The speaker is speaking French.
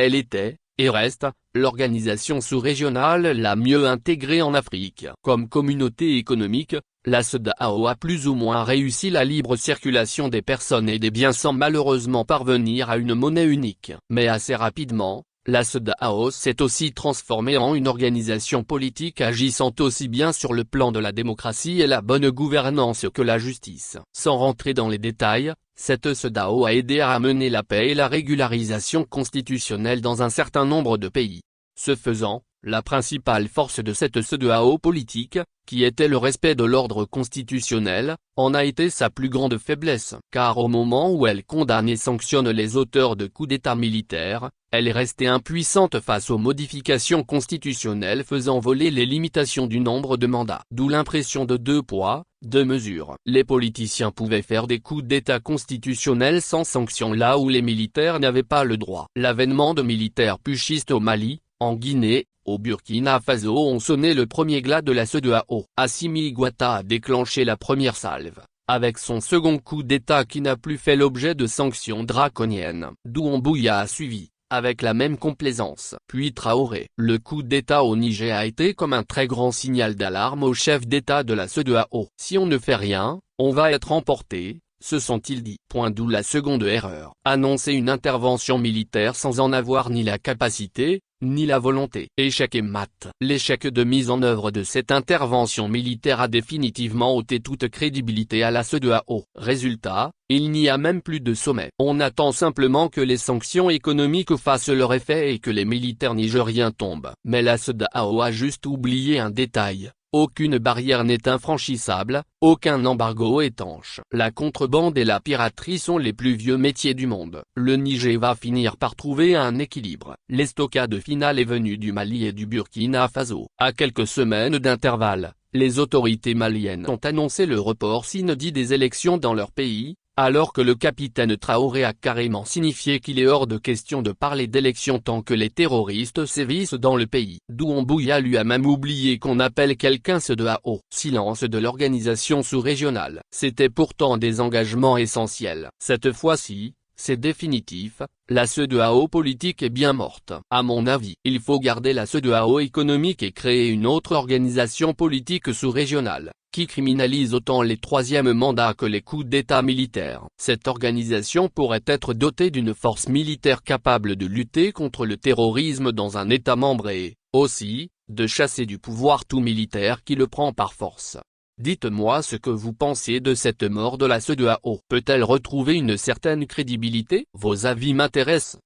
Elle était, et reste, l'organisation sous-régionale la mieux intégrée en Afrique. Comme communauté économique, la CEDEAO a plus ou moins réussi la libre circulation des personnes et des biens sans malheureusement parvenir à une monnaie unique. Mais assez rapidement, la CEDEAO s'est aussi transformée en une organisation politique agissant aussi bien sur le plan de la démocratie et la bonne gouvernance que la justice. Sans rentrer dans les détails, cette CEDEAO a aidé à amener la paix et la régularisation constitutionnelle dans un certain nombre de pays. Ce faisant, la principale force de cette CEDEAO politique, qui était le respect de l'ordre constitutionnel, en a été sa plus grande faiblesse. Car au moment où elle condamne et sanctionne les auteurs de coups d'État militaires, elle est restée impuissante face aux modifications constitutionnelles faisant voler les limitations du nombre de mandats. D'où l'impression de deux poids, deux mesures. Les politiciens pouvaient faire des coups d'État constitutionnels sans sanction là où les militaires n'avaient pas le droit. L'avènement de militaires putschistes au Mali, en Guinée, au Burkina Faso ont sonné le premier glas de la CEDEAO. Assimi Goïta a déclenché la première salve, avec son second coup d'État qui n'a plus fait l'objet de sanctions draconiennes. Doumbouya a suivi, avec la même complaisance. Puis Traoré. Le coup d'État au Niger a été comme un très grand signal d'alarme au chef d'État de la CEDEAO. Si on ne fait rien, on va être emporté, se sont-ils dit. D'où la seconde erreur. Annoncer une intervention militaire sans en avoir ni la capacité, ni la volonté. Échec et mat. L'échec de mise en œuvre de cette intervention militaire a définitivement ôté toute crédibilité à la CEDEAO. Résultat, il n'y a même plus de sommet. On attend simplement que les sanctions économiques fassent leur effet et que les militaires nigériens tombent. Mais la CEDEAO a juste oublié un détail. Aucune barrière n'est infranchissable, aucun embargo étanche. La contrebande et la piraterie sont les plus vieux métiers du monde. Le Niger va finir par trouver un équilibre. L'estocade finale est venue du Mali et du Burkina Faso. À quelques semaines d'intervalle, les autorités maliennes ont annoncé le report sine-die des élections dans leur pays, alors que le capitaine Traoré a carrément signifié qu'il est hors de question de parler d'élections tant que les terroristes sévissent dans le pays. Doumbouya lui a même oublié qu'on appelle quelqu'un CEDEAO. Silence de l'organisation sous-régionale. C'était pourtant des engagements essentiels. Cette fois-ci, c'est définitif, la CEDEAO politique est bien morte. À mon avis, il faut garder la CEDEAO économique et créer une autre organisation politique sous-régionale, qui criminalise autant les troisièmes mandats que les coups d'État militaires. Cette organisation pourrait être dotée d'une force militaire capable de lutter contre le terrorisme dans un État membre et, aussi, de chasser du pouvoir tout militaire qui le prend par force. Dites-moi ce que vous pensez de cette mort de la CEDEAO. Peut-elle retrouver une certaine crédibilité? Vos avis m'intéressent.